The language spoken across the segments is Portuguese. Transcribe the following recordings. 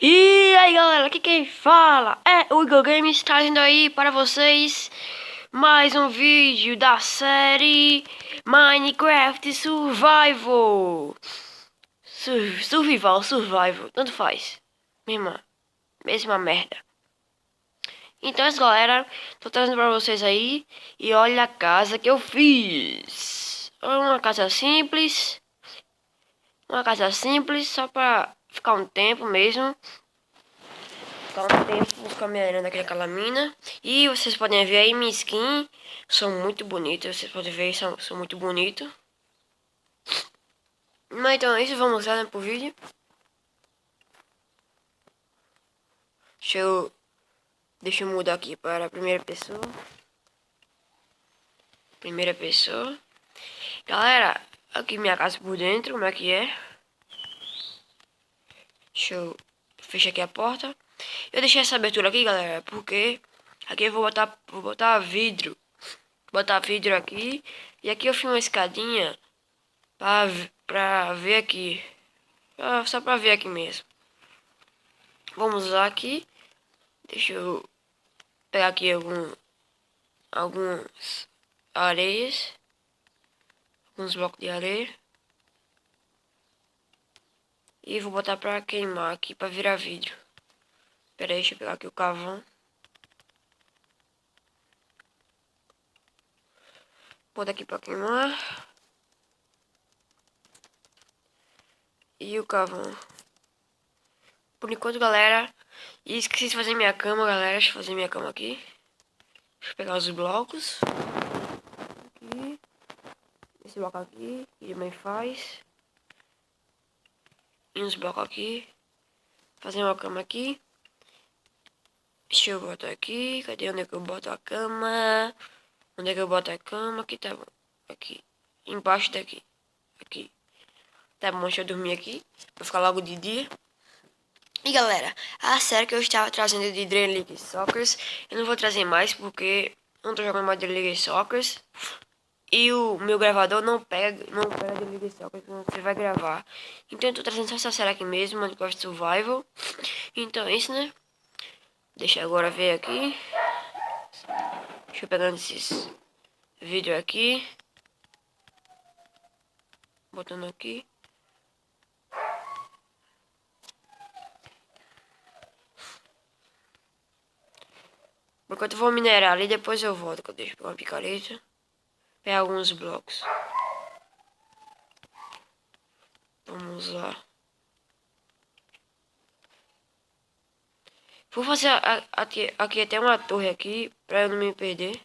E aí galera, aqui quem fala é o Igor Games, trazendo aí para vocês mais um vídeo da série Minecraft Survival. Survival, tanto faz. Mesma merda. Então galera, tô trazendo para vocês aí e olha a casa que eu fiz. Uma casa simples, só para ficar um tempo mesmo. Vou caminhando naquela mina. E vocês podem ver aí minha skin. Sou muito bonito. Vocês podem ver, sou muito bonito. Mas então é isso, vamos lá, né, pro vídeo. Deixa eu mudar aqui para a primeira pessoa. Primeira pessoa. Galera, aqui minha casa por dentro, como é que é? Deixa eu fechar aqui a porta. Eu deixei essa abertura aqui, galera, porque aqui eu vou botar vidro. Botar vidro aqui. E aqui eu fiz uma escadinha pra ver aqui. Só pra ver aqui mesmo. Vamos usar aqui. Deixa eu pegar aqui algumas areias. Alguns blocos de areia. E vou botar pra queimar aqui, pra virar vidro. Pera aí, deixa eu pegar aqui o carvão. Vou botar aqui pra queimar. E o carvão. Por enquanto, galera. E esqueci de fazer minha cama, galera. Deixa eu fazer minha cama aqui. Deixa eu pegar os blocos. Aqui. Esse bloco aqui. Que também faz. E uns blocos aqui. Fazer uma cama aqui. Deixa eu botar aqui. Cadê onde é que eu boto a cama? Onde é que eu boto a cama? Aqui tá bom. Aqui. Embaixo daqui. Aqui. Tá bom, deixa eu dormir aqui. Pra ficar logo de dia. E galera, a série que eu estava trazendo de Dream League Soccer, eu não vou trazer mais porque eu não tô jogando mais Dream League Soccer. E o meu gravador não pega Dream League Soccer quando você vai gravar. Então eu tô trazendo só essa série aqui mesmo, Minecraft Survival. Então é isso, né? Deixa eu agora ver aqui. Deixa eu pegar esses vídeos aqui. Botando aqui. Por enquanto eu vou minerar ali, depois eu volto. Que eu deixo pegar uma picareta. Pegar alguns blocos. Vamos lá. Vou fazer aqui até uma torre aqui, pra eu não me perder.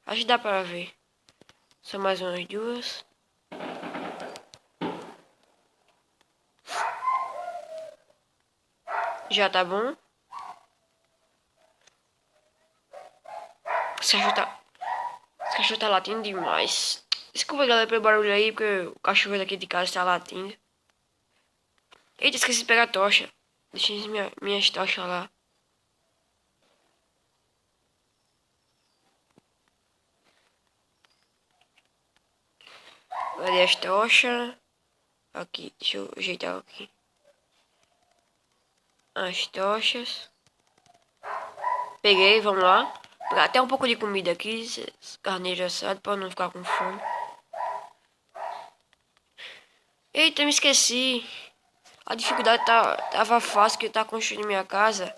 Acho que dá pra ver. São mais umas duas. Já tá bom. Esse cachorro tá latindo demais. Desculpa, galera, pelo barulho aí, porque o cachorro daqui de casa tá latindo. Eita, esqueci de pegar a tocha. Deixei minhas tochas lá. Cadê as tochas? Aqui, deixa eu ajeitar aqui. As tochas. Peguei, vamos lá. Pegar até um pouco de comida aqui, carneiro assado, pra não ficar com fome. Eita, me esqueci. A dificuldade tava fácil, que eu tava construindo minha casa.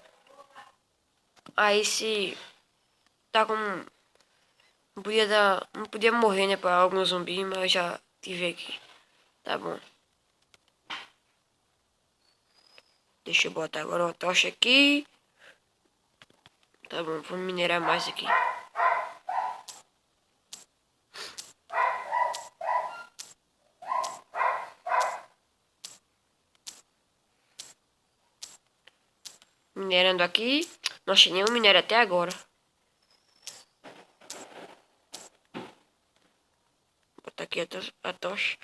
Aí se tá com... Não podia morrer, né, pra algum zumbi, mas eu já tive aqui. Tá bom. Deixa eu botar agora uma tocha aqui. Tá bom, vou minerar mais aqui. Minerando aqui. Não achei nenhum minério até agora. Vou botar aqui a tocha.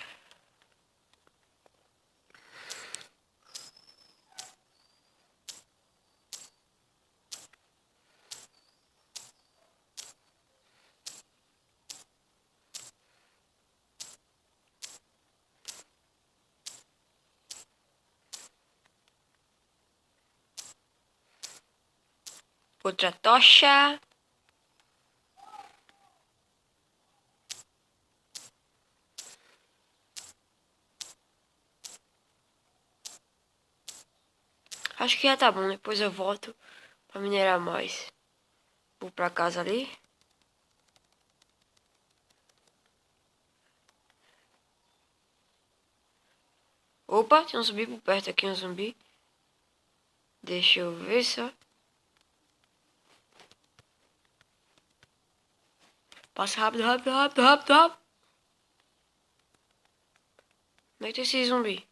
outra tocha. Acho que já tá bom, depois eu volto pra minerar mais. Vou pra casa ali. Opa, tem um zumbi por perto aqui, um zumbi. Deixa eu ver só. Passa rápido, rápido, rápido, rápido, rápido. Onde é que tem esse zumbi?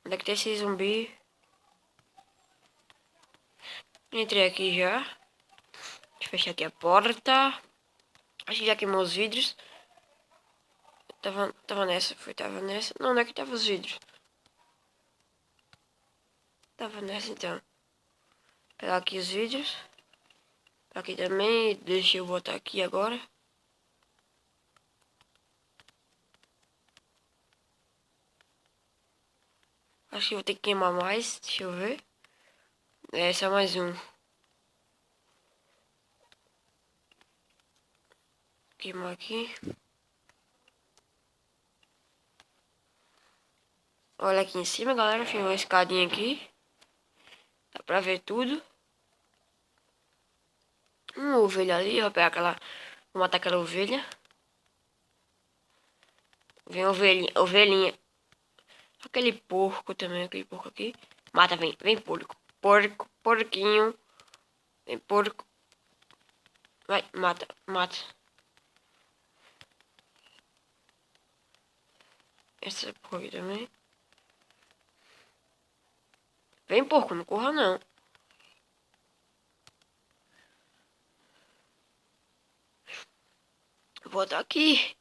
Onde é que tem esse zumbi? Entrei aqui já. Deixa eu fechar aqui a porta. Acho que já queimou os vidros. Tava nessa, tava nessa. Não, onde é que tava os vidros? Tava nessa então. Pegar aqui os vidros. Aqui também, deixa eu botar aqui agora. Acho que vou ter que queimar mais, deixa eu ver. É, só mais um. Queimar aqui. Olha aqui em cima, galera, fiz uma escadinha aqui. Dá pra ver tudo. Uma ovelha ali, vou pegar aquela... Vou matar aquela ovelha. Vem ovelhinha, ovelhinha. Aquele porco também, aquele porco aqui. Mata, vem, vem porco. Porco, porquinho. Vem porco. Vai, mata, mata. Essa porco aqui também. Vem porco, não corra não. Vou botar aqui.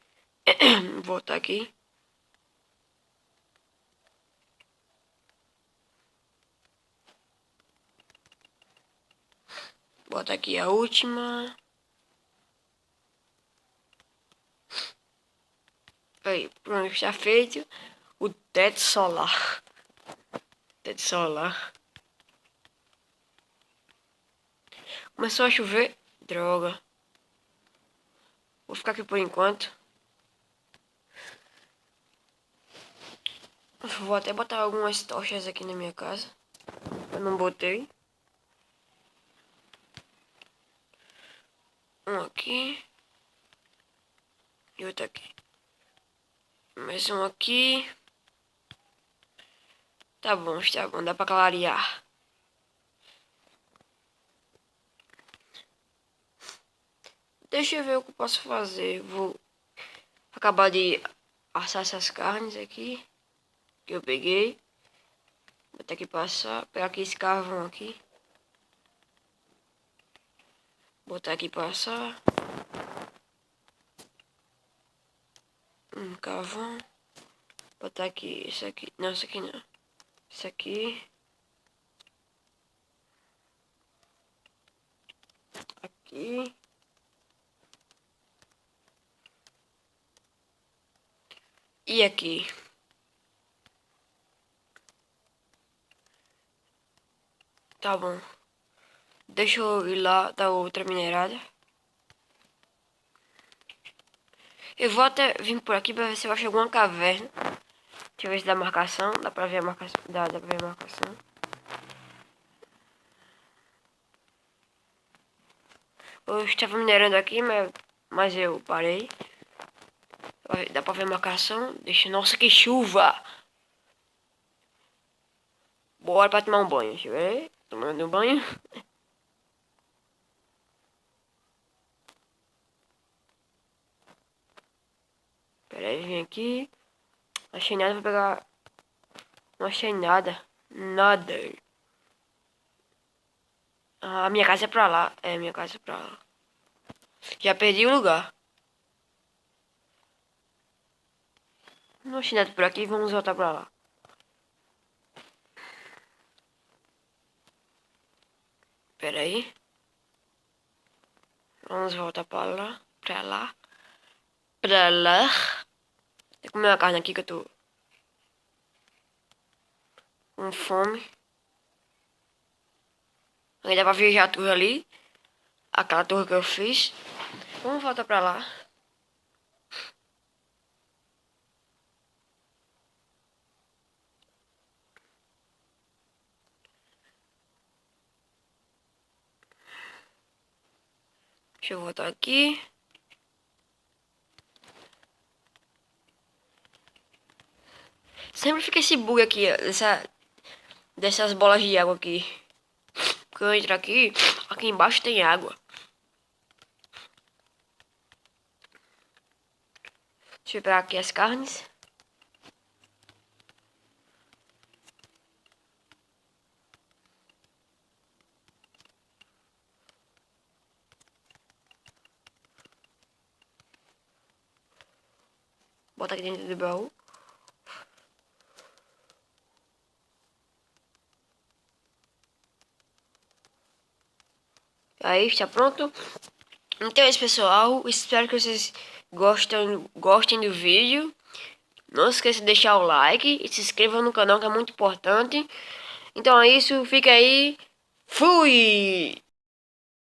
Vou botar aqui. Bota aqui a última. Aí, pronto, está feito. O teto solar. Teto solar. Começou a chover. Droga. Vou ficar aqui por enquanto. Vou até botar algumas tochas aqui na minha casa. Eu não botei. Um aqui. E outro aqui. Mais um aqui. Tá bom, está bom. Dá pra clarear. Deixa eu ver o que eu posso fazer. Vou acabar de assar essas carnes aqui. Que eu peguei. Vou ter que passar. Pegar aqui esse carvão aqui. Botar aqui passar. Carvão. Botar aqui. Isso aqui. Não, isso aqui não. Isso aqui. Aqui. E aqui. Tá bom. Deixa eu ir lá dar outra minerada. Eu vou até vir por aqui pra ver se eu acho alguma caverna. Deixa eu ver se dá marcação. Dá pra ver a marcação. Dá pra ver a marcação. Eu estava minerando aqui, mas eu parei. Dá pra ver a marcação. Deixa... Nossa, que chuva! Bora pra tomar um banho. Deixa eu ver. Tomando um banho. Pera aí, vem aqui. Não achei nada, vou pegar. Não achei nada. Nada. Ah, a minha casa é pra lá. É, minha casa é pra lá. Já perdi o lugar. Não achei nada por aqui, vamos voltar pra lá. Pera aí. Vamos voltar pra lá. Pra lá. Pra lá. Tem que comer uma carne aqui que eu tô com fome. Aí dá pra viajar a torre ali. Aquela torre que eu fiz. Vamos voltar pra lá. Deixa eu voltar aqui. Sempre fica esse bug aqui, ó, dessas bolas de água aqui. Porque eu entro aqui embaixo tem água. Deixa eu pegar aqui as carnes. Bota aqui dentro do baú. Aí, está pronto. Então é isso, pessoal. Espero que vocês gostem do vídeo. Não esqueça de deixar o like e se inscreva no canal, que é muito importante. Então é isso. Fica aí. Fui!